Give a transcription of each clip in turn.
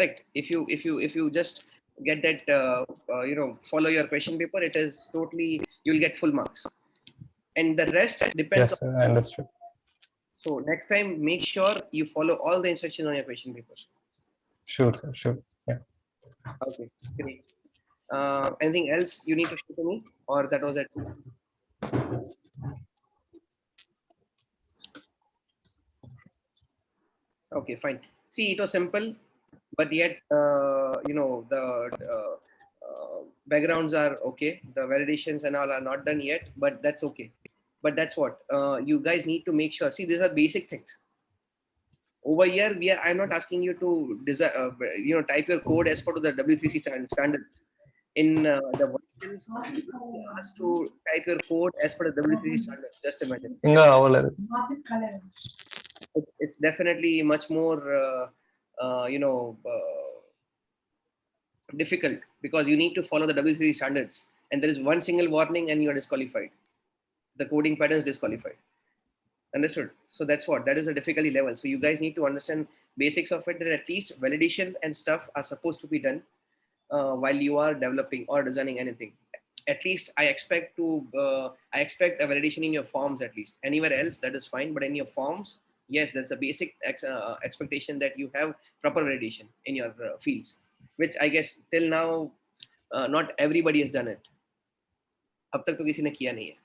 Correct. If you just get that, follow your question paper, it is totally, you'll get full marks, and the rest depends on. Yes, sir, I understood. So next time, make sure you follow all the instructions on your question papers. Sure, sir, sure. Yeah. Okay, great. Anything else you need to show to me, or that was it? Okay, fine. See, it was simple, but yet, the backgrounds are okay. The validations and all are not done yet, but that's okay. But that's what you guys need to make sure. See, these are basic things. Over here, I'm not asking you to design, type your code as per to the W3C standards. In the verticals, you are asked to type your code as per the W3C standards. Just imagine. ఇంకా అవ్వలేదు. It's definitely much more, uh, you know, uh, difficult, because you need to follow the W3C standards. And there is one single warning and you are disqualified. The coding pattern is disqualified. Understood? So that's what, that is a difficulty level. So you guys need to understand basics of it, that at least validation and stuff are supposed to be done while you are developing or designing anything. At least I expect a validation in your forms. At least anywhere else that is fine, but in your forms, yes, that's a basic expectation, that you have proper validation in your fields, which I guess till now not everybody has done it. अब तक तो किसी ने किया नहीं है.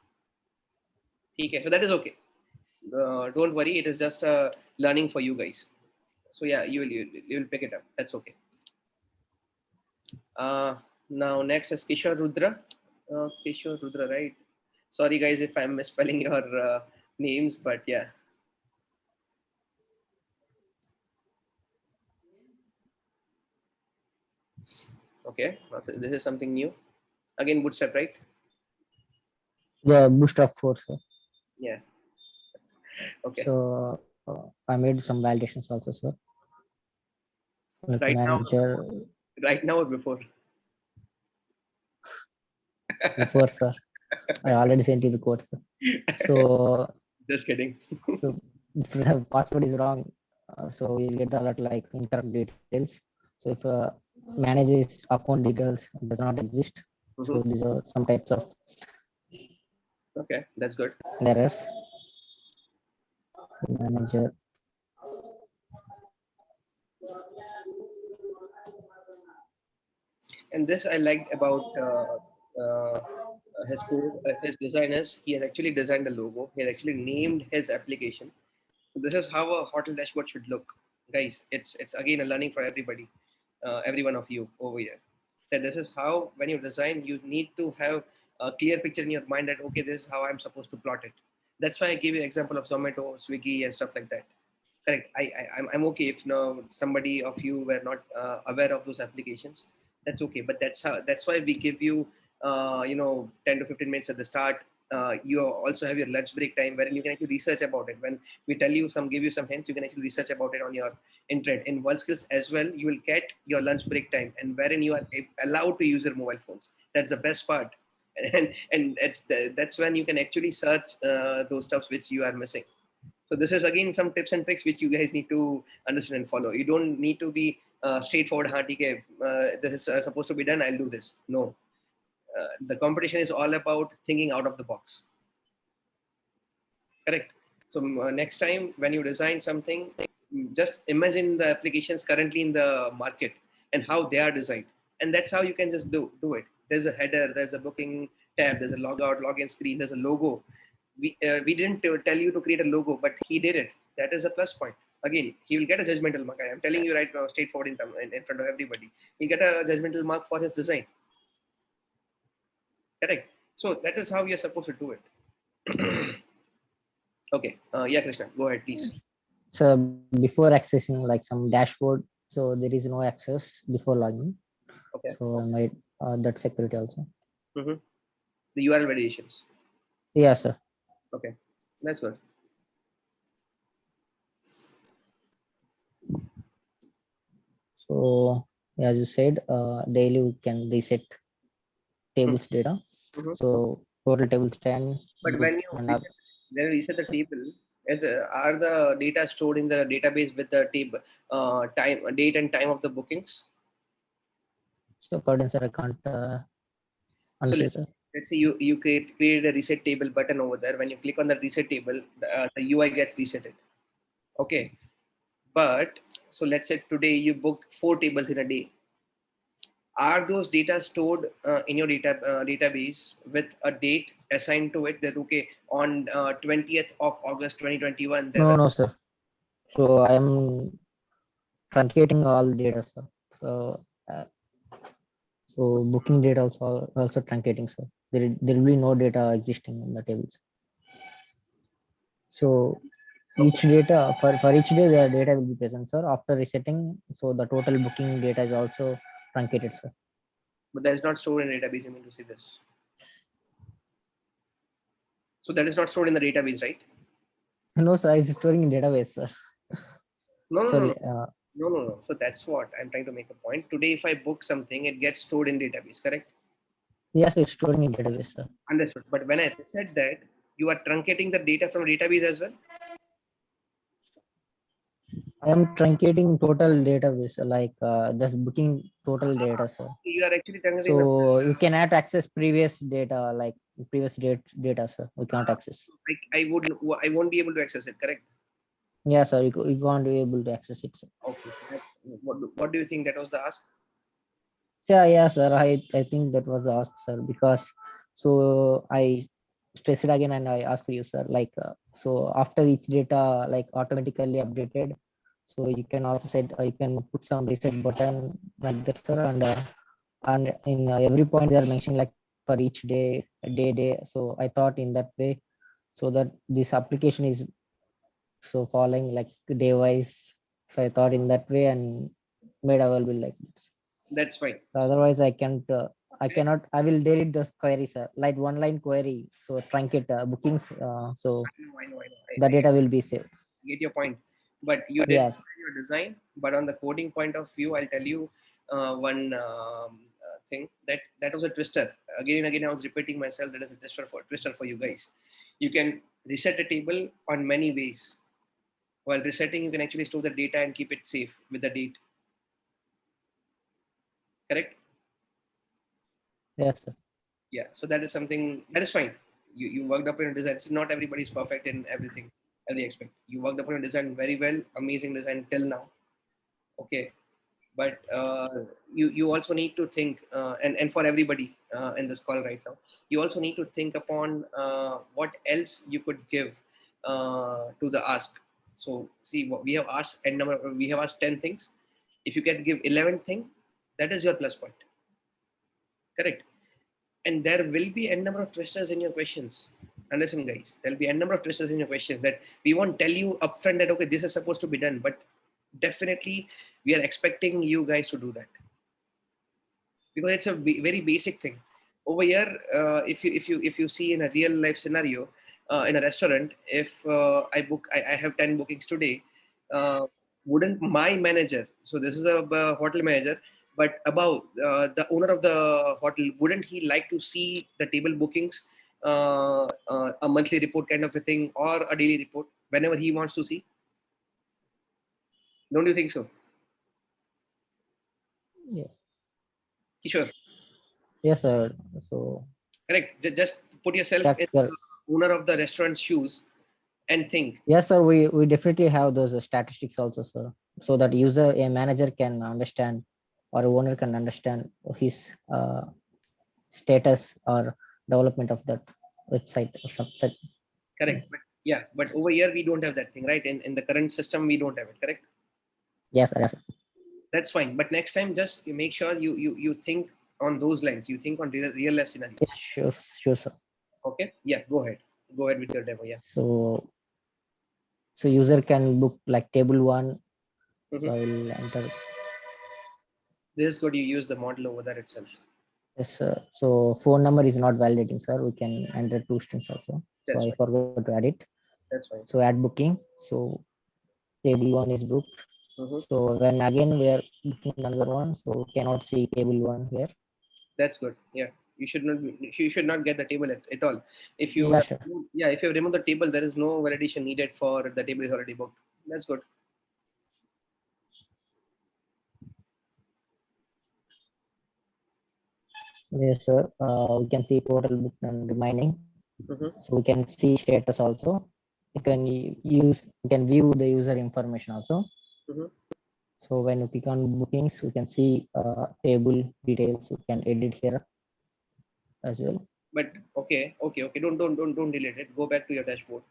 ठीक है, so that is okay. Don't worry, it is just a learning for you guys. So yeah, you will pick it up. That's okay. Now next is Kishore Rudra. Kishore Rudra, right? Sorry guys if I'm misspelling your names, but yeah. Okay, so this is something new. Again, Bootstrap, right? Yeah, Bootstrap 4, sir. Yeah. Okay. So I made some validations also, sir. Like Right manager. now, right now or before? Before, sir. I already sent you the code, sir. So just kidding. so if the password is wrong, so you'll get the alert like incorrect details. So if manager's account details does not exist, so these are some types of Okay, that's good. errors. Manager. And this I liked about his code, his designers. He has actually designed a logo. He has actually named his application. This is how a hotel dashboard should look, guys. It's again a learning for everybody, every one of you over here. That this is how, when you design, you need to have a clear picture in your mind that okay, this is how I'm supposed to plot it. That's why I gave you an example of Zomato, Swiggy, and stuff like that. Correct. I'm okay if no somebody of you were not aware of those applications. That's okay. But that's why we give you 10 to 15 minutes at the start. You also have your lunch break time wherein you can actually research about it. When we tell you give you some hints, you can actually research about it on your internet. In WorldSkills as well, you will get your lunch break time, and wherein you are allowed to use your mobile phones. That's the best part, and that's when you can actually search those stuffs which you are missing. So this is again some tips and tricks which you guys need to understand and follow. You don't need to be straightforward. This is supposed to be done. I'll do this. No, the competition is all about thinking out of the box. Correct. So next time when you design something, just imagine the applications currently in the market and how they are designed, and that's how you can just do it. There's a header, there's a booking tab, there's a logout, login screen, there's a logo. We didn't tell you to create a logo, but he did it. That is a plus point. Again, he will get a judgmental mark. I am telling you right now, straightforward in front of everybody. He'll get a judgmental mark for his design. Correct. So that is how you're supposed to do it. Okay. Yeah, Krishna, go ahead, please. So before accessing like some dashboard, so there is no access before login. Okay. So I made that security also. The URL validations. Yeah, sir. Okay, that's good. So as you said, daily we can reset tables data. So total tables 10. But when you reset the table, Are the data stored in the database with the table date and time of the bookings? So pardon, sir, I can't So understand, sir. let's say you created a reset table button over there. When you click on the reset table, the UI gets resetted. Okay, but so let's say today you booked 4 tables in a day. Are those data stored in your database with a date assigned to it, that okay, on 20th of August 2021 there were? No, sir. So I am truncating all data, sir. Uh, so booking data also truncating, sir. There will be no data existing in the tables. So each data for each day the data will be present, sir. After resetting, so the total booking data is also truncated, sir. But that is not stored in database. You mean to say this? So that is not stored in the database, right? No, sir, it's storing in database, sir. No, no, So no, no. No, no, no. So that's what I'm trying to make a point. Today, if I book something, it gets stored in database, correct? yes, it's storing in database, sir. Understood. But when I said that, you are truncating the data from database as well. I am truncating total database, like just booking total data, sir. You are actually truncating the. So you cannot access previous data, like previous data, sir. We can't access. I won't be able to access it, correct? Yeah, sir. You can't be able to access it, sir. Okay. What do you think that was the ask? Yeah, sir. I think that was the ask, sir, because so I stress it again and I ask you, sir, like so after each data like automatically updated, so you can also set you can put some reset button like that, sir, and in every point they are mentioning like for each day. So I thought in that way, so that this application is so following like day wise. So I thought in that way and made available like this. That's fine. So otherwise, I can't. I cannot. I will delete those queries, sir. Like one line query. So truncate bookings. So I know. the I data will be saved. get your point. But you did Yes. your design. But on the coding point of view, I'll tell you one thing that was a twister. Again and again, I was repeating myself. That is a twister for you guys. You can reset a table on many ways. While resetting, you can actually store the data and keep it safe with the date. Correct? Yes, sir. Yeah. So that is something that is fine. You worked up in a design. So not everybody is perfect in everything, every aspect. You worked up on a design very well, amazing design till now. Okay, but you also need to think, and for everybody in this call right now, you also need to think upon what else you could give to the ask. So see, what we have asked and number we have asked 10 things. If you can give 11th thing, that is your plus point. Correct. And there will be n number of twisters in your questions. Understand, guys? There'll be n number of twisters in your questions that we won't tell you upfront that okay, this is supposed to be done, but definitely we are expecting you guys to do that because it's a very basic thing. Over here, if you see in a real life scenario, in a restaurant, if I have 10 bookings today, wouldn't my manager, so this is a hotel manager, but above the owner of the hotel, wouldn't he like to see the table bookings, a monthly report kind of a thing, or a daily report whenever he wants to see? Don't you think so? Yes. Sure. Yes, sir. So Correct. Just put yourself that's in correct. the owner of the restaurant's shoes and think. Yes, sir. We definitely have those statistics also, sir, so that a manager can understand or a owner can understand his status or development of that website or such. Correct. But yeah, but over here we don't have that thing, right? In the current system, we don't have it. Correct. Yes, sir. Yes, sir. That's fine. But next time, just you make sure you think on those lines. You think on real life Yeah, scenarios. sure, sir. Okay. Yeah. Go ahead. Go ahead with your demo. Yeah. So user can book like table one. So I Mhm. will enter This is good. You use the model over there itself. this. So phone number is not validating, sir. We can enter two strings also. So That's I fine. forgot to add it. That's fine. So add booking. So table one is booked. Mhm. So when again we are booking another one, so we cannot see table one here. That's good. Yeah. You should not. You should not get the table at all. If you Yeah, have, sure. yeah, if you have removed the table, there is no validation needed for the table is already booked. That's good. Yes, sir. We can see total book and remaining. Mhm. So we can see status also. You can you can view the user information also. Mhm. So when you click on bookings, we can see table details. We can edit here as well. But okay. Don't delete it. Go back to your dashboard.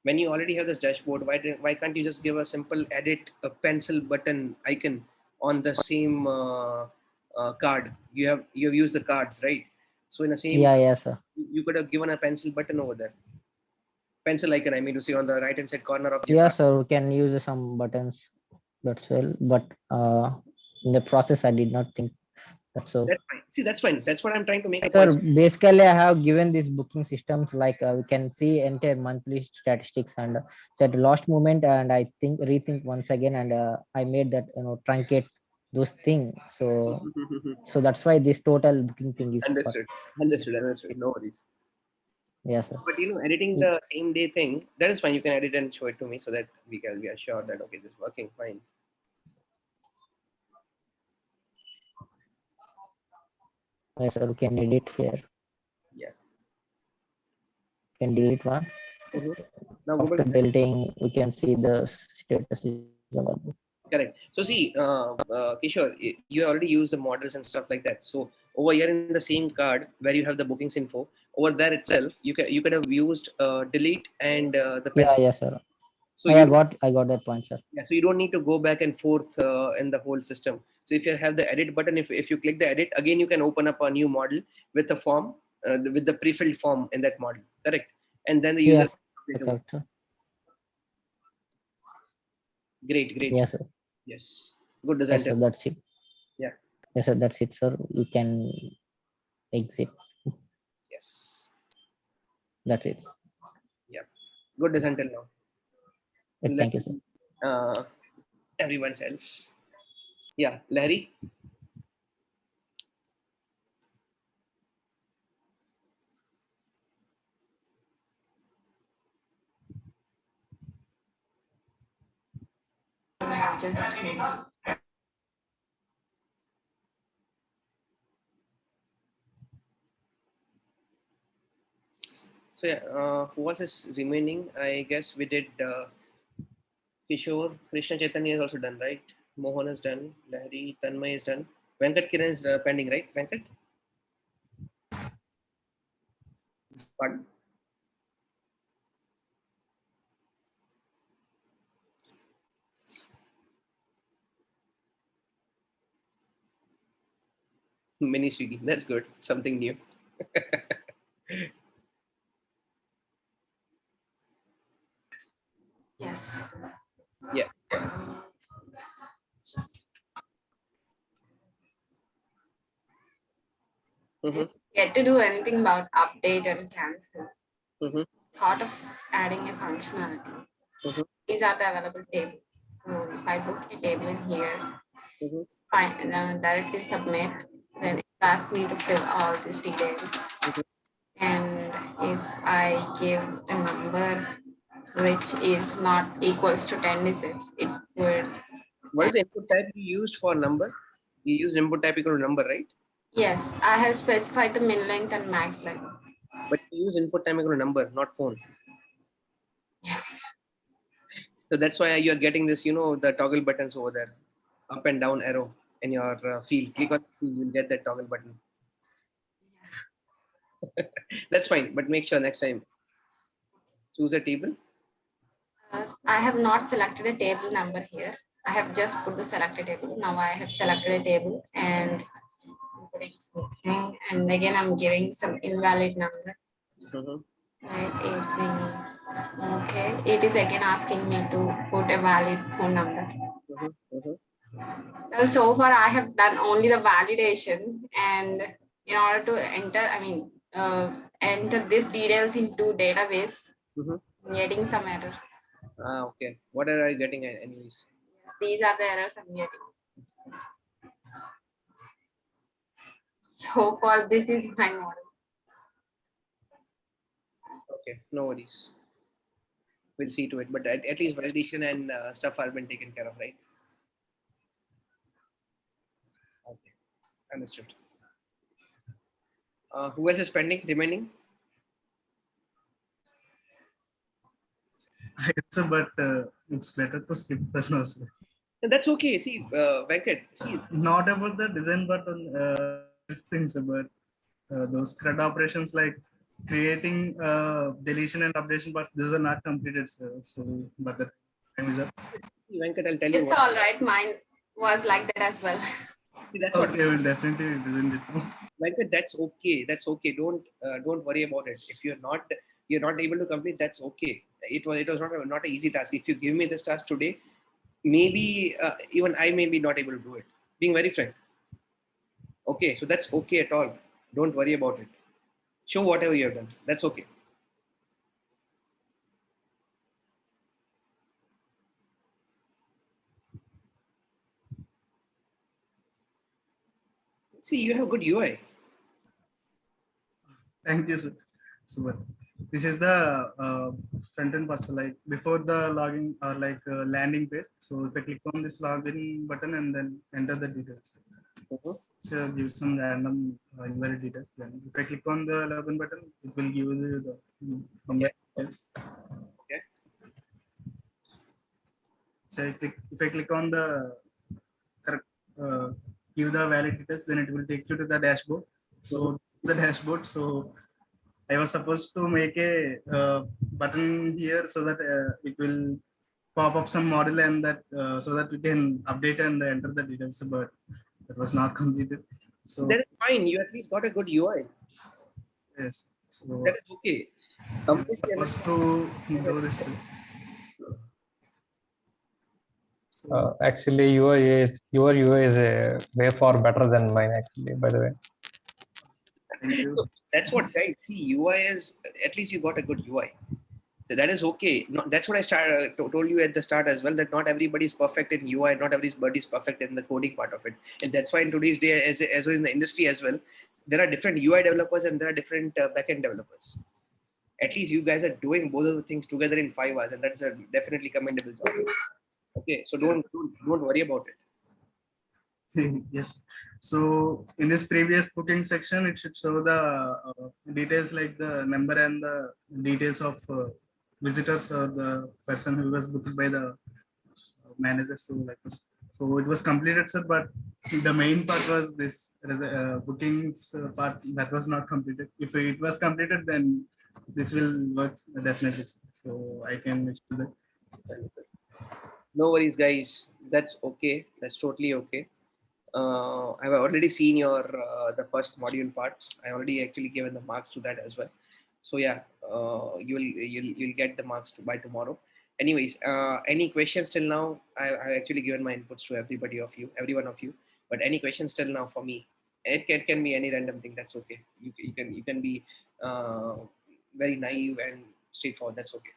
When you already have this dashboard, why can't you just give a simple edit a pencil button icon on the same card? You have used the cards, right? So in the same, Yeah, yes, sir. you could have given a pencil button over there. Pencil icon, I mean to say, on the right hand side corner of your Yeah, card. sir. We can use some buttons. That's well, but in the process, I did not think that. So, That's fine. See, that's fine. That's what I'm trying to make a sir, point. basically, I have given these booking systems like we can see entire monthly statistics and set last moment, and I think rethink once again, and I made that truncate those things. So that's why this total booking thing is for. Understood. Understood. No worries. Yes, sir. But editing the same day thing, that is fine. You can edit and show it to me so that we are sure that okay, this is working fine. Yes, sir. We can edit here. Yeah. Can delete one. Mhm. Now go After back. deleting, we can see the status is available. Correct. So see, Kishore, you already use the models and stuff like that. So over here in the same card where you have the bookings info, over there itself, you could have used delete and the Yeah, pencil. yes, sir. So I got that point, sir. yeah, so you don't need to go back and forth in the whole system. So if you have the edit button, if you click the edit again, you can open up a new model with a form with the pre-filled form in that model. Correct. And then the user. Yes, correct, sir. Great. Yes, sir. Yes. Good design. Yes, sir. That's it. Yeah. Yes, sir. That's it, sir. You can exit. Yes. That's it. Yeah. Good design till now. Thank Let's you, sir. see everyone else. Yeah, Larry. Just So yeah, who else is remaining? I guess we did Kishore, Krishna Chaitanya is also done, right? Mohan is done. Lahari, Tanmay is done. Venkat Kiran is pending, right? Venkat? Pardon? Mini Swiggy. That's good. Something new. yes. Yeah. Mm-hmm. Get to do anything about update and cancel. Mm-hmm. Thought of adding a functionality. Mm-hmm. These are the available tables. So if I book a table in here, Mm-hmm. fine, and then directly submit, then it asks me to fill all these details. And if I give a number which is not equals to 10 digits, it would. What is the input type you used for number? You used input type equal to number, right? Yes, I have specified the min length and max length. But you use input time equal to number, not phone. Yes. So that's why you're getting this, the toggle buttons over there, up and down arrow in your field. Click on the field, you'll get that toggle button. That's fine, but make sure next time choose a table. I have not selected a table number here. I have just put the selected table. Now I have selected a table and I'm putting something. And again, I'm giving some invalid number. Mm-hmm. Okay, it is again asking me to put a valid phone number. Mm-hmm. Mm-hmm. Well, so far I have done only the validation, and in order to enter these details into database, Mm-hmm. I'm getting some error. Okay. What are you getting anyways? Yes, these are the errors I'm getting. So for this is my model. Okay, no worries. We'll see to it. But at least validation and stuff are been taken care of, right? Okay, understood. Who else is pending, remaining? I answer, but it's better to skip that now, sir. And that's okay. See, Venkat, see, Not about the design button, these things, but those CRUD operations like creating deletion and updation parts, these are not completed, sir. So, but the time is up. Venkat, I'll tell you It's what. all right. Mine was like that as well. See, that's what. Okay, we'll definitely design it now. Venkat, that's okay. That's okay. Don't worry about it. If you're not able to complete, that's okay. It was not an easy task. If you give me this task today, maybe even I may be not able to do it. Being very frank. Okay, so that's okay at all. Don't worry about it. Show whatever you have done. That's okay. See, you have good UI. Thank you, sir. So, but this is the front end part. So, like before the login or like landing page. So, if I click on this login button and then enter the details. Mhm. So, give some random invalid details. Then, if I click on the login button, it will give you the invalid details. Okay. So, if I click on the correct, give the valid details, then it will take you to the dashboard. So, the dashboard. So, I was supposed to make a button here so that it will pop up some model and that so that we can update and enter the details, but that was not completed. So That is fine. You at least got a good UI. yes, so That is okay. I was Completely supposed to do this. So, Actually, your UI is a way far better than mine. Actually, by the way. thank you. So that's what, guys. See, UI is at least you got a good UI. So that is okay. That's what I told you at the start as well. That not everybody is perfect in UI. Not everybody is perfect in the coding part of it. And that's why in today's day, as well in the industry as well, there are different UI developers and there are different backend developers. At least you guys are doing both of the things together in 5 hours, and that's a definitely commendable job. Okay, so don't worry about it. Yes. So in this previous booking section, it should show the details like the number and the details of visitors or the person who was booked by the manager. So like so it was completed, sir. But the main part was this bookings part that was not completed. If it was completed, then this will work definitely. So I can wish to that. No worries, guys. That's okay. That's totally okay. I've already seen your the first module parts. I already actually given the marks to that as well. So yeah, you'll get the marks by tomorrow. Anyways, any questions till now? I've actually given my inputs to every one of you. But any questions till now for me? It can be any random thing. That's okay. You can be very naive and straightforward. That's okay.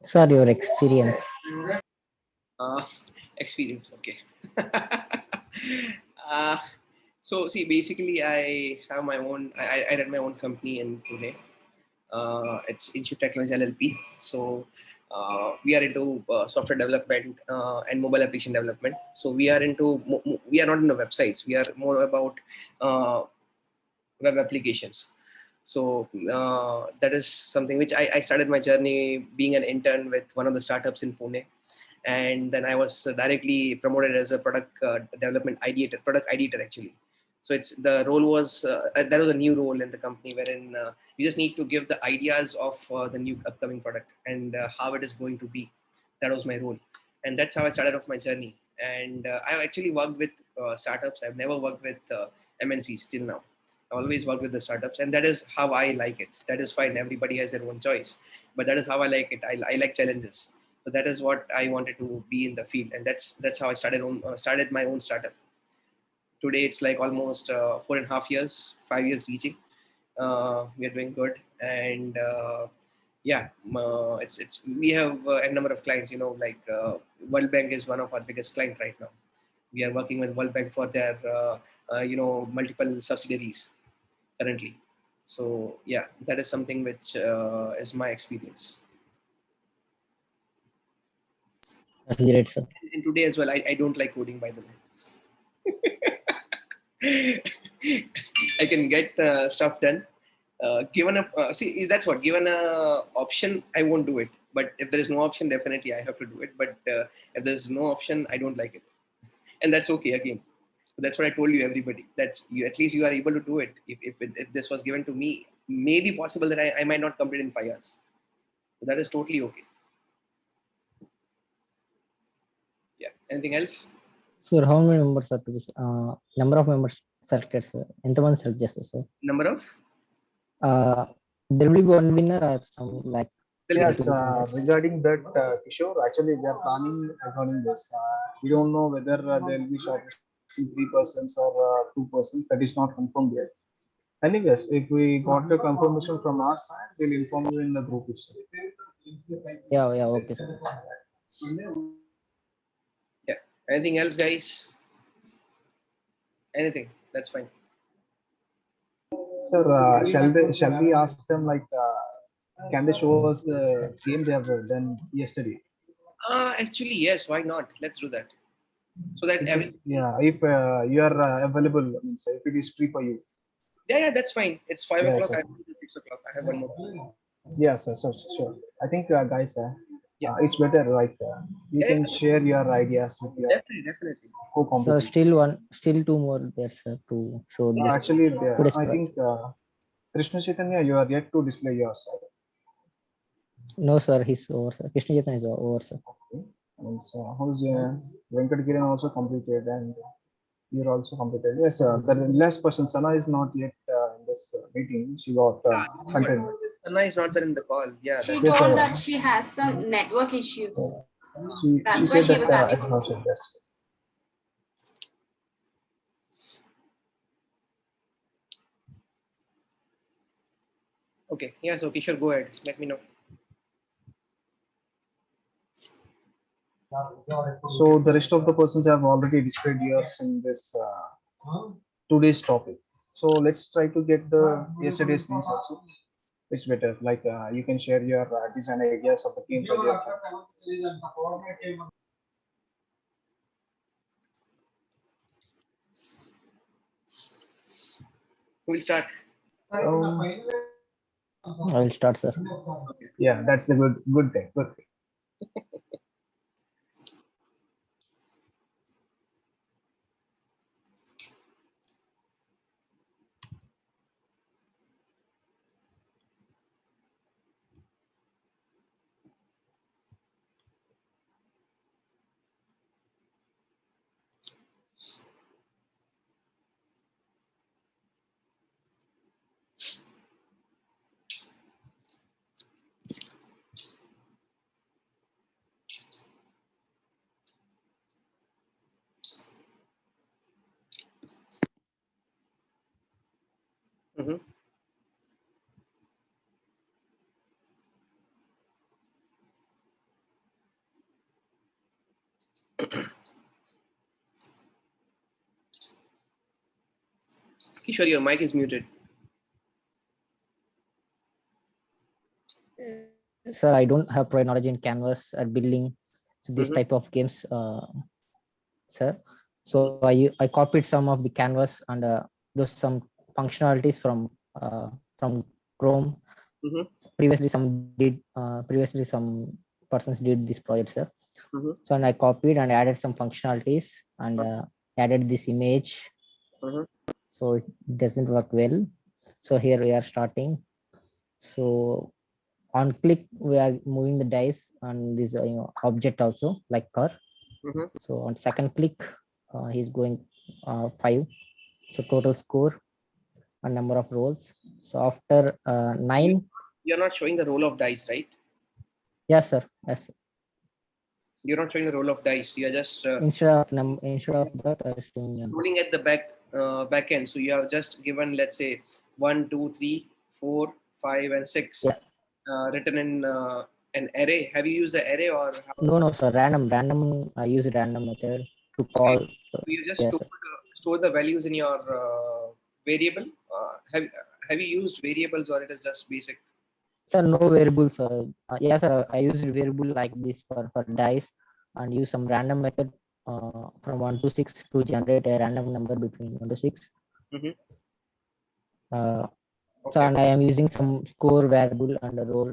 Sir, your experience. Uh, experience. Okay. uh, so see, basically, I have my own. I run my own company in Pune. It's Inchip Technology LLP. So we are into software development and mobile application development. So we are we are not into websites. We are more about web applications. So that is something which I started my journey being an intern with one of the startups in Pune, and then I was directly promoted as a product ideator actually. So it's the role was that was a new role in the company wherein you just need to give the ideas of the new upcoming product and how it is going to be. That was my role, and that's how I started off my journey. And I've actually worked with startups. I've never worked with MNCs till now. I always work with the startups, and that is how I like it. That is fine. Everybody has their own choice, but that is how I like it. I like challenges. So that is what I wanted to be in the field, and that's how I started my own startup. Today it's like almost 4.5 years, 5 years reaching. We are doing good, and yeah, it's we have a number of clients. Like World Bank is one of our biggest client right now. We are working with World Bank for their multiple subsidiaries currently. So yeah, that is something which is my experience. That's great, sir. And today as well, I don't like coding, by the way. I can get stuff done. Given a see, that's what, given a option, I won't do it. But if there is no option, definitely I have to do it. But if there's no option, I don't like it, and that's okay. Again, that's what I told you, everybody. That's you. At least you are able to do it. If this was given to me, maybe possible that I might not complete in 5 years. So that is totally okay. Yeah. Anything else? Sir, how many members are to be, number of members selected, sir? ఎంతమంది select చేస్తారు, sir? Number of? There will be one winner or some like Yes, two winners? regarding that, Kishore, actually we are planning regarding this. We don't know whether there will be shortlisting 3 persons or 2 persons. That is not confirmed yet. Anyways, if we got the confirmation from our side, we'll inform you in the group itself. Yeah, okay, sir. Yeah. Anything else, guys? Anything? That's fine. Sir, shall we ask them like, can they show us the game they have done yesterday? Actually, yes. Why not? Let's do that. So that Yeah, if you are available, means if it is free for you. yeah, that's fine. It's 5 Yeah, o'clock. sir. I have to 6 o'clock. I have one more. Yes, sir, sure. I think, guys, Yeah. it's better like you Yeah, can share your ideas with your Definitely. So co-competitors. still 2 more there, sir, to show this. Actually, today's I project. think Krishna Chaitanya, you are yet to display your side. No, sir, he's over, sir. Krishna Chetan is over, sir. Okay. And so, who's Venkat Kiran also completed, and you're also completed. Yes, the last person, Sana, is not yet in this meeting. She got content. Anna is not there in the call. Yeah. She Yes, told sir. that she has some network issues. She That's why said she that was unable. exhausted. Yes. Okay. Yeah. So Kishore, go ahead. Let me know. So the rest of the persons have already displayed yours in this today's topic. So let's try to get the yesterday's things also. It's better. Like you can share your design ideas of the game for your friends. Who will start? I will start, sir. Yeah, that's the good thing. Good thing. Mm-hmm. Kishore, your mic is muted. Sir, I don't have prior knowledge in Canvas at building this Mhm. type of games, sir. So I copied some of the Canvas and those some functionalities from Chrome. Mhm. Previously, some persons did this project, sir. Mhm. So and I copied and added some functionalities and added this image. Mhm. So it doesn't work well. So here we are starting. So on click, we are moving the dice on this object also like car. Mhm. So on second click, he's going 5. So total score and number of rolls. So after 9, You're not showing the roll of dice, right? yes, sir. Yes. You're not showing the roll of dice. You're just Instead of that, I was doing rolling at the back end. So you have just given, let's say, 1, 2, 3, 4, 5, and 6. Yeah. written in an array. Have you used the array or how? No, sir. Random. I use random method to Okay. call. You just Yes, sir. store the values in your variable. Have you used variables or it is just basic? Sir, no variables. Yeah, sir. I use variable like this for dice and use some random method from 1 to 6 to generate a random number between 1 to 6. Mhm. Uh, So Okay. and I am using some score variable and a role,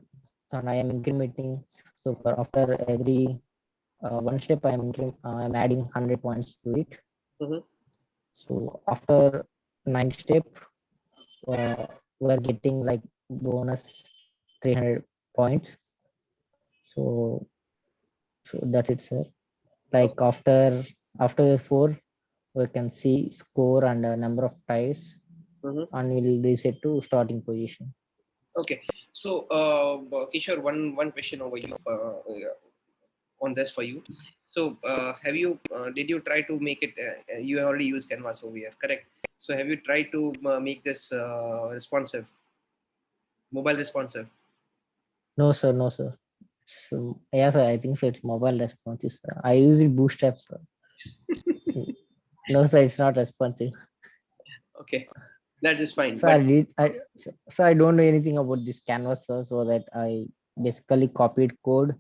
and I am incrementing. So for after every one step, I'm adding 100 points to it. Mhm. So after ninth step, we are getting like bonus 300 points. So that's it, sir. Like after the 4, we can see score and number of tries, Mhm. and we'll reset to starting position. Okay. So, Kishore, one question over you on this for you. So, did you try to make it? You already used Canvas over here, correct? So, have you tried to make this responsive, mobile responsive? No, sir. No, sir. So yeah, sir. I think so. It's mobile responsive, sir. I use it Bootstrap, sir. No, sir. It's not responsive. Okay, that is fine. So I But did. So I don't know anything about this canvas, sir. So that I basically copied code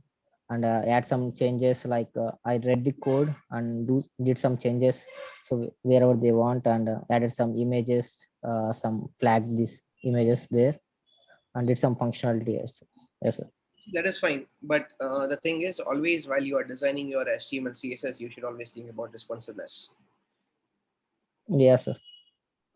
and add some changes. Like I read the code and did some changes. So wherever they want and added some images, some flag these images there and did some functionality. Yes, sir. Yes, sir. that is fine. But the thing is, always while you are designing your HTML, CSS, you should always think about responsiveness. Yes, sir.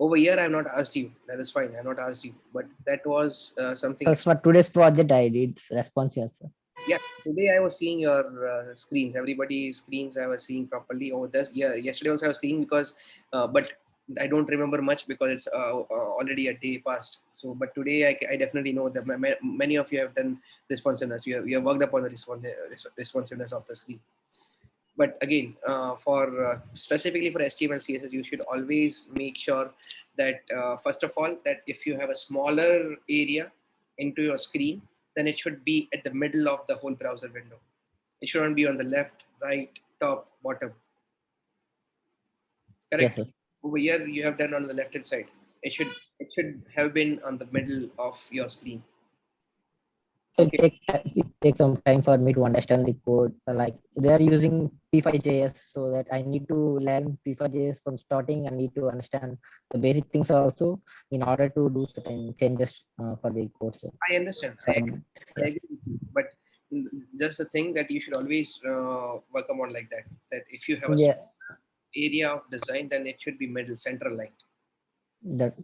Over here, I have not asked you. That is fine. I have not asked you. But that was something. Because for today's project, I did responsive, sir. Yeah, today I was seeing your screens. Everybody's screens I was seeing properly. Oh, this yeah. Yesterday also I was seeing because, but I don't remember much because it's already a day past. So, but today I definitely know that many of you have done responsiveness. You have worked upon the responsiveness of the screen. But again, for specifically for HTML CSS, you should always make sure that first of all that if you have a smaller area into your screen, then it should be at the middle of the whole browser window. It shouldn't be on the left, right, top, bottom. Yes, Correct. sir. Over here you have done on the left hand side. It should have been on the middle of your screen. Okay. It takes some time for me to understand the code. Like they are using P5JS, so that I need to learn P5JS from starting. I need to understand the basic things also in order to do certain changes for the code. So, I understand. so I yes, agree with you. But just the thing that you should always work on like that. That if you have a yeah, area of design, then it should be middle, central line. that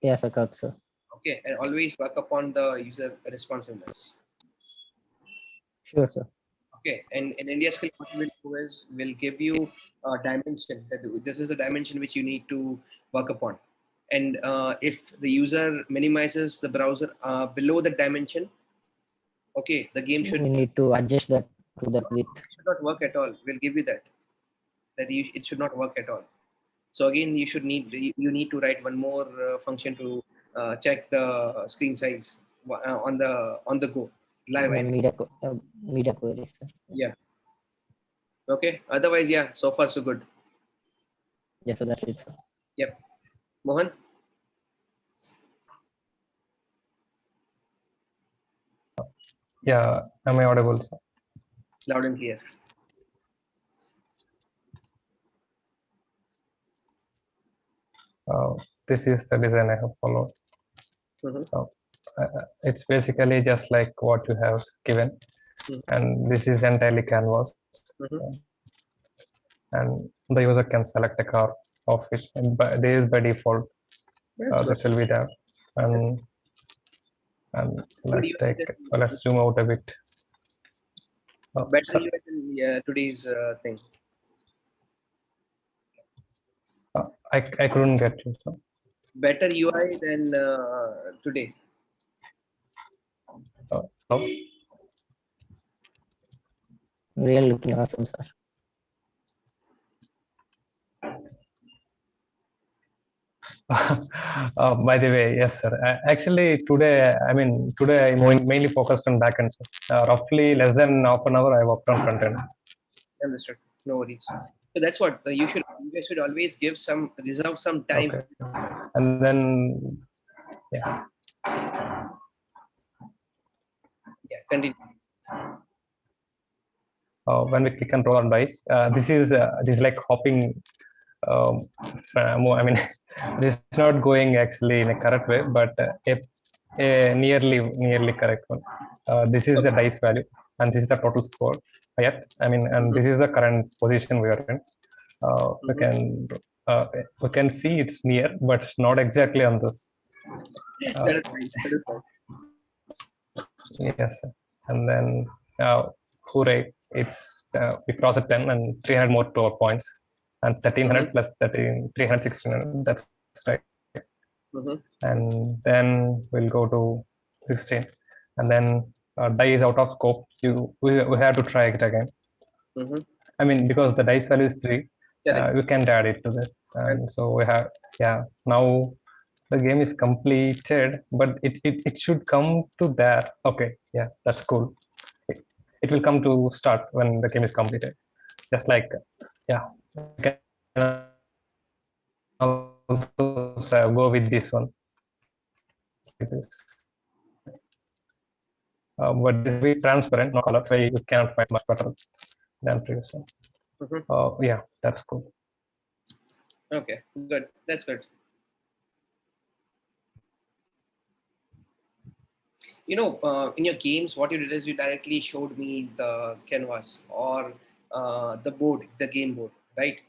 yes, I got, sir. Okay, and always work upon the user responsiveness. Sure, sir. Okay, and in India skill, what will do is will give you a dimension that this is the dimension which you need to work upon. And if the user minimizes the browser below the dimension, okay, the game We need to adjust that to that width. should not work at all. We'll give you that it should not work at all. So again, you need to write one more function to check the screen size on the go live. Yeah, media queries, sir. Yeah. Okay. Otherwise, yeah. So far, so good. Yeah, so that's it, sir. Yep. Mohan. Yeah, am I audible, sir? Loud and clear. This is the design I have followed. Mhm. It's basically just like what you have given, Mhm. and this is entirely canvas, Mhm. and the user can select a car of which there is by default. That's good. This will be there, and Good UI let's zoom out a bit. better Sorry. UI than today's thing. I couldn't get you. Sir. Better UI than today. No? Really looking awesome, sir. By the way, yes, sir. Actually, today I'm mainly focused on backend. Sir. Roughly less than half an hour, I worked on front end. Understood. No worries. So that's what you guys should always reserve some time. Okay. And then, yeah. Yeah, continue. When we click and roll on dice, this is like hopping. I mean, this is not going actually in a correct way, but a nearly correct one. This is the dice value, and this is the total score. Yeah, I mean, and this is the current position we are in. We can see it's near, but not exactly on this. That is fine. That is fine. Yes, sir. And then hooray! It's we cross at 10 and 300 more total points, and 1300 plus 13, 300, 1600. That's right. And then we'll go to 16, and then die is out of scope. We have to try it again. I mean, because the dice value is 3, you can't add it to that. And so we have, now the game is completed, but it should come to there. Okay, yeah, that's cool. It will come to start when the game is completed. Just like, yeah, we can also go with this one. Like this. But it's very transparent, no color, so you cannot find much better than previous one. Yeah, that's cool. Okay, good. That's good. You know, in your games, what you did is you directly showed me the canvas or the board, the game board, right?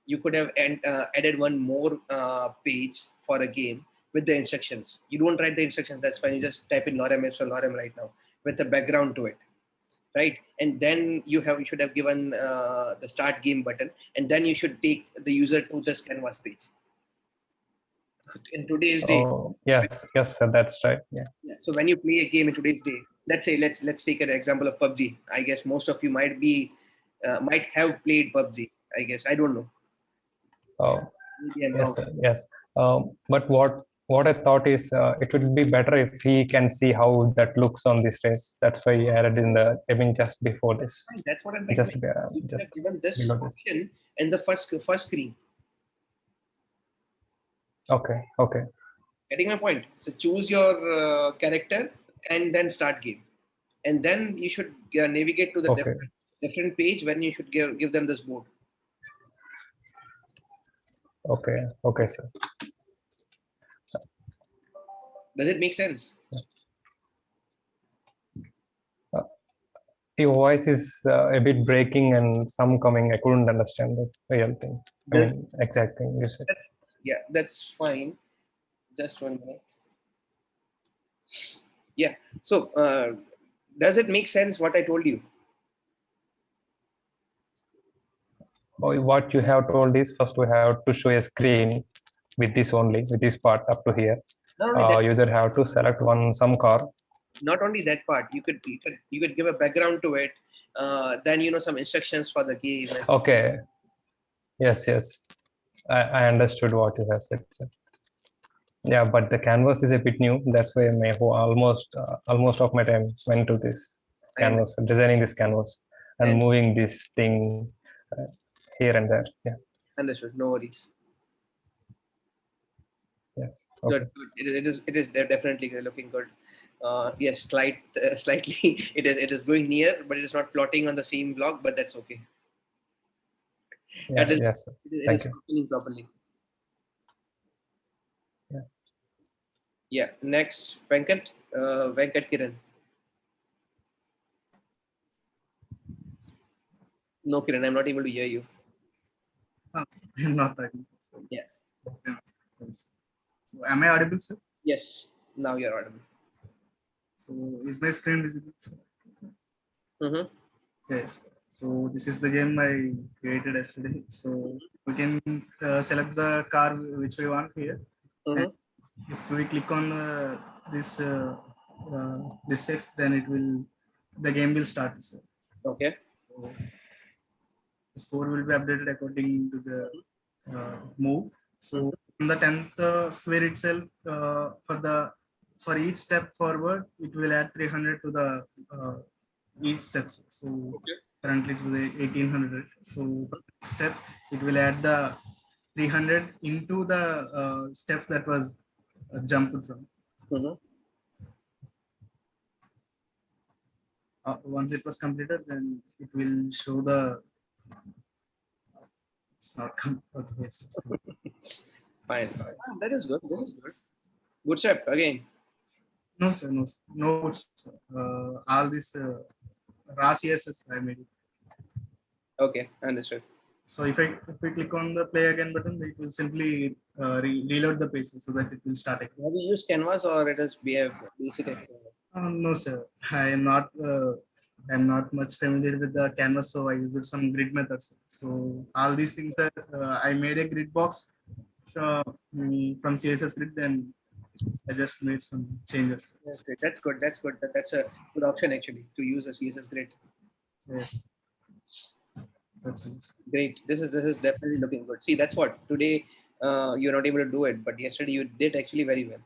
You could have added one more page for a game with the instructions. You don't write the instructions, that's fine. You just type in lorem ipsum lorem right now with the background to it, right? And then you should have given the start game button, and then you should take the user to this canvas page. In today's day, yes, sir, that's right. Yeah. So when you play a game in today's day, let's say let's take an example of PUBG. I guess most of you might have played PUBG. I guess I don't know. Yes, sir, yes. But what I thought is it would be better if he can see how that looks on this race. That's why he added in the just before this. That's what I'm just given this option in the first screen. Okay. Getting my point? So choose your character and then start game, and then you should navigate to the different page when you should give them this board. Okay, sir. Does it make sense? Your voice is a bit breaking and some coming. I couldn't understand the real thing. Exact thing you said. That's fine. Just 1 minute. Yeah. So, does it make sense what I told you? What you have told is first we have to show a screen with this part up to here. You either have to select some car. Not only that part, you could give a background to it. Then some instructions for the game. Okay. Yes. I understood what you have said, sir. Yeah, but the canvas is a bit new. That's why almost of my time went to this canvas, designing this canvas and moving this thing here and there. Yeah. Understood. No worries. Yes. Okay. Good. It is definitely looking good. Yes, slightly. It is going near, but it is not plotting on the same block. But that's okay. Yeah, yes. It is functioning properly. Yeah. Next, Venkat Kiran. No, Kiran, I'm not able to hear you. Not talking. Yeah. Am I audible, sir? Yes. Now you're audible. So is my screen visible? Yes. So this is the game I created yesterday. So we can select the car which we want here. And if we click on this text, then the game will start. Sir. Okay. So the score will be updated according to the move. So on the 10th square itself, for each step forward, it will add 300 to the each steps. So currently it's 1800. So step it will add the 300 into the steps that was jumped from. Mhm. Once it was completed, then it will show the. It's not okay. Yes, Fine. That is good. This is good. Good step again. no, sir. No, sir. No. Sir. All this raw CSS I made it. Okay, understood. So if we click on the play again button, it will simply reload the pages so that it will start again. Have you used Canvas or it is we have basic Excel? No, sir. I am not. I'm not much familiar with the canvas, so I used some grid methods. So all these things are. I made a grid box from CSS grid, and I just made some changes. That's great. That's good. That's good. That's a good option actually to use a CSS grid. Yes, that's it. Great. This is definitely looking good. See, that's what today you're not able to do it, but yesterday you did actually very well.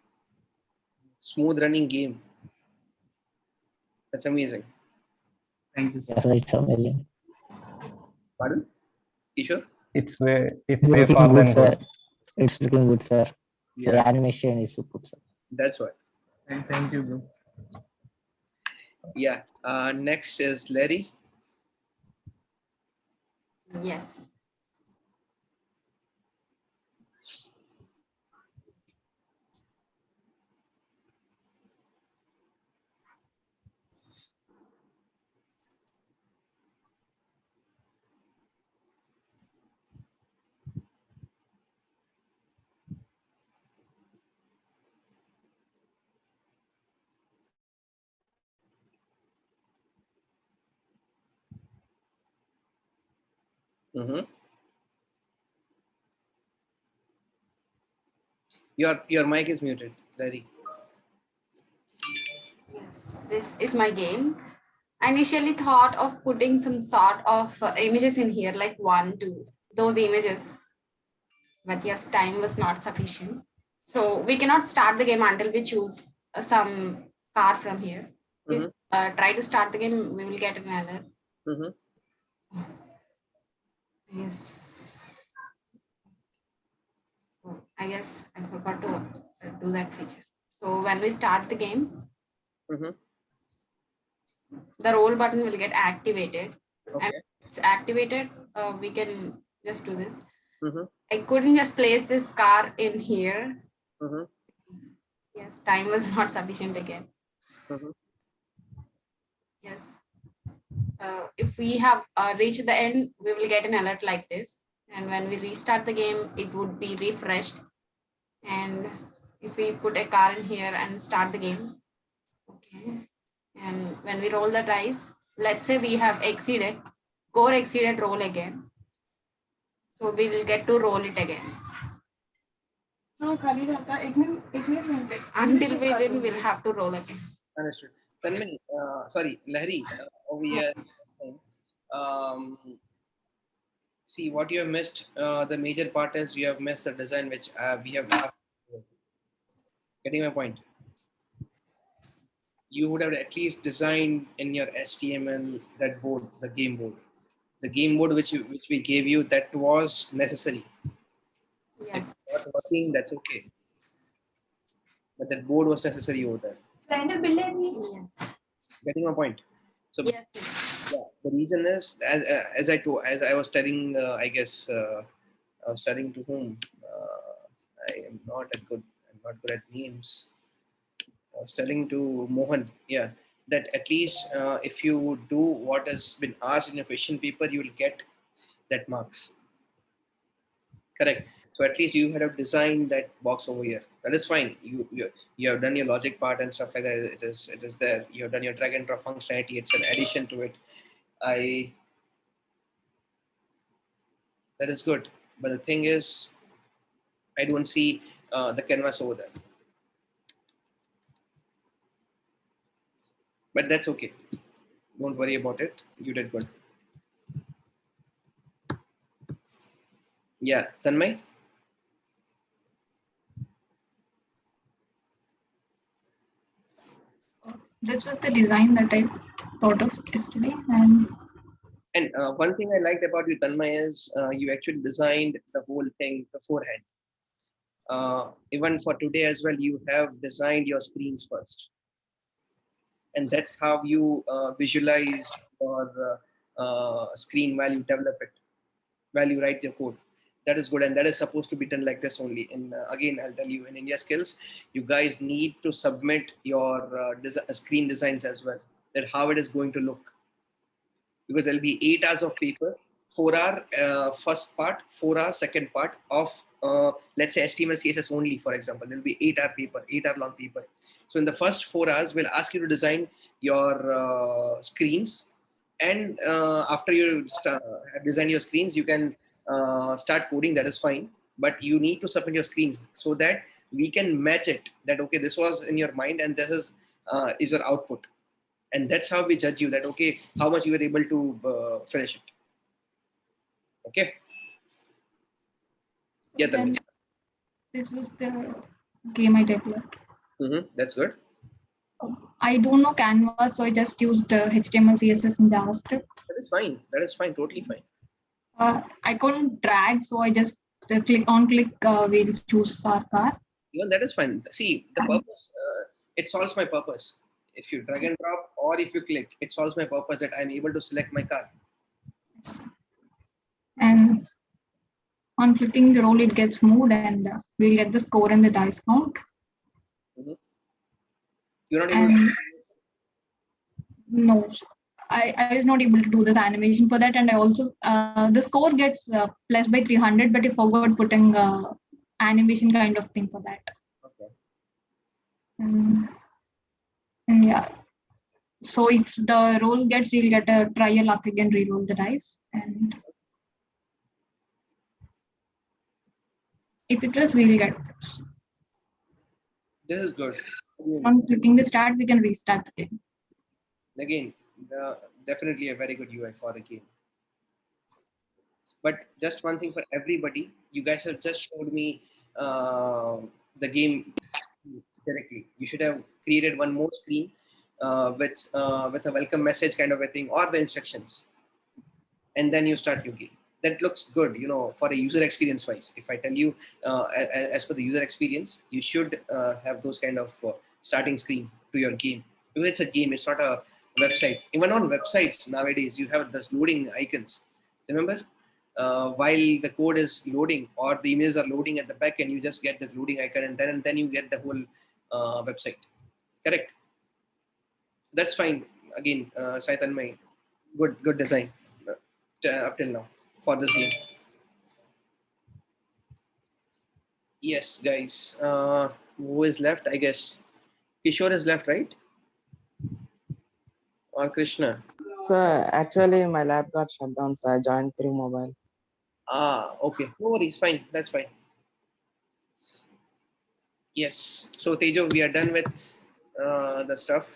Smooth running game. That's amazing. Thank you, sir. Yes, sir, it's amazing. Pardon? Kishore? It's way It's way looking far good, than sir. good. It's looking good, sir. The Yeah, animation is super, sir. that's what. Thank you, bro. Yeah. Next is Larry. Yes. Mm-hmm. Your mic is muted, Larry. Yes, this is my game. I initially thought of putting some sort of images in here, like 1, 2, those images. But yes, time was not sufficient. So we cannot start the game until we choose some car from here. Please try to start the game, we will get an error. Mm-hmm. Yes. Oh, I guess I forgot to do that feature. So when we start the game, Mm-hmm. the roll button will get activated. Okay. And it's activated, we can just do this. Mm-hmm. I couldn't just place this car in here. Mm-hmm. Yes, time was not sufficient again. Mm-hmm. Yes. If we have reached the end, we will get an alert like this. And when we restart the game, it would be refreshed. And if we put a car in here and start the game, okay. And when we roll the dice, let's say we have exceeded, core exceeded, roll again. So we will get to roll it again. Until we win, we'll have to roll again. Understood. Tanmay, sorry, Lahari, over here. See what you have missed. The major part is you have missed the design which we have. Getting my point. You would have at least designed in your HTML that board, the game board which we gave you, that was necessary. Yes. If not working, that's okay. But that board was necessary over there. Yes. Getting my point. So Yes. yeah, the reason is as I was telling, I guess I was telling to whom I'm not good at names. I was telling to Mohan, yeah, that at least if you do what has been asked in your question paper, you will get that marks. Correct. So at least you have designed that box over here. That is fine. You have done your logic part and stuff like that. It is there. You have done your drag and drop functionality. It's an addition to it. That is good. But the thing is, I don't see the canvas over there. But that's okay. Don't worry about it. You did good. Yeah, Tanmay? this was the design that I thought of yesterday. And one thing I liked about you, Tanmay, is you actually designed the whole thing beforehand. Even for today as well, you have designed your screens first. And that's how you visualize your screen while you develop it, while you write your code. That is good, and that is supposed to be done like this only. And again, I'll tell you, in India Skills, you guys need to submit your screen designs as well, that how it is going to look. Because there'll be 8 hours of paper, 4-hour first part, 4-hour second part of, let's say HTML, CSS only, for example. There'll be 8-hour paper, 8-hour long paper. So in the first 4 hours, we'll ask you to design your screens. And after you design your screens, you can start coding, that is fine. But you need to submit your screens so that we can match it, that, okay, this was in your mind and this is your output. And that's how we judge you, that, okay, how much you were able to finish it. Okay. so Yeah, then this was the game I developed. That's good. I don't know Canvas, so I just used HTML, CSS, and JavaScript. That is fine. That is fine. Totally fine. I couldn't drag, so I just click, we'll choose our car. Even that is fine. See, the purpose, it solves my purpose. If you drag and drop or if you click, it solves my purpose that I'm able to select my car. And on clicking the roll, it gets moved, and we'll get the score and the dice count. You're not able to. No, I was not able to do this animation for that, and I also the score gets plus by 300, but I forgot putting animation kind of thing for that. Okay. And yeah, so if the roll gets, you'll get a try your luck again, re-roll the dice, and if it was, we'll get. This is good. On clicking the start, we can restart the game. Again, definitely a very good UI for a game. But just one thing for everybody, you guys have just showed me the game directly. You should have created one more screen with a welcome message kind of a thing, or the instructions, and then you start your game. That looks good, for a user experience wise. If I tell you, as for the user experience, you should have those kind of starting screen to your game, because it's a game. It's not a website. Even on websites nowadays, you have those loading icons. Remember, while the code is loading or the images are loading at the back, and you just get the loading icon, and then you get the whole website. Correct. That's fine. Again, Saitan, my good design up till now for this game. Yes, guys. Who is left? I guess Kishore is left, right? Or Krishna? Sir, actually my lab got shut down, so I joined through mobile. Okay. No worries. Fine. That's fine. Yes. So Tejo, we are done with the stuff.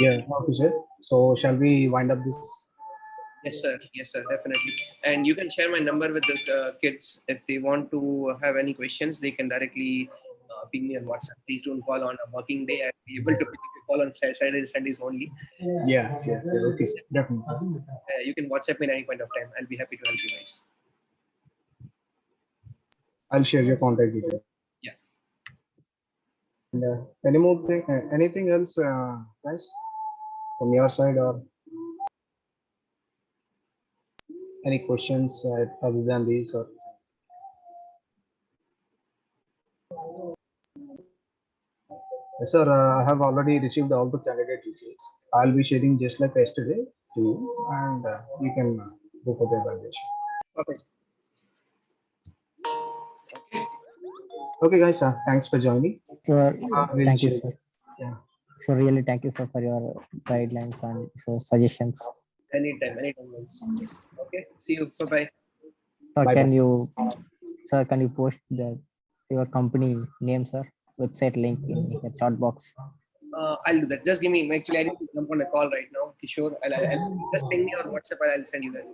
Yeah, okay, sir. So shall we wind up this? Yes, sir. Yes, sir. Definitely. And you can share my number with the kids. If they want to have any questions, they can directly ping me on WhatsApp. Please don't call on a working day. I'll be able to pick up your call on Saturdays, Sundays only. Yes, okay, sir. Definitely. You can WhatsApp me at any point of time. I'll be happy to help you guys. I'll share your contact details. Yeah. And, any more thing? Anything else, guys, from your side, or any questions other than these? Or yes, sir, I have already received all the candidate details. I'll be sharing just like yesterday to you, and you can go for the evaluation. Perfect. Okay, guys. Thanks for joining. Sir, We'll thank you, share- sir. Yeah. So really, thank you, sir, for your guidelines and so suggestions. Anytime, guys. Okay. See you. Bye-bye. Sir, Bye-bye. can you post your company name, sir? Website link in the chat box. I'll do that. Just give me. Actually, I need to jump on a call right now. Kishore, I'll just ping me on WhatsApp and I'll send you that.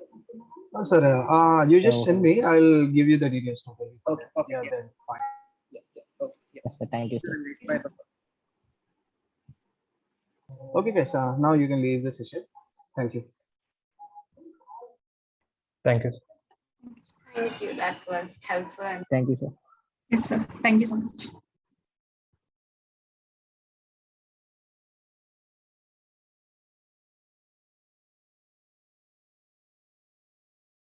Sir, you just send me. I'll give you the details totally. Okay. Yeah, then fine. Yeah. Okay. Yeah. Yes, sir. Thank you, sir. Bye. Okay, guys. Now you can leave the session. Thank you. Thank you. Thank you. That was helpful. And Thank you, sir. Yes, sir. Thank you so much.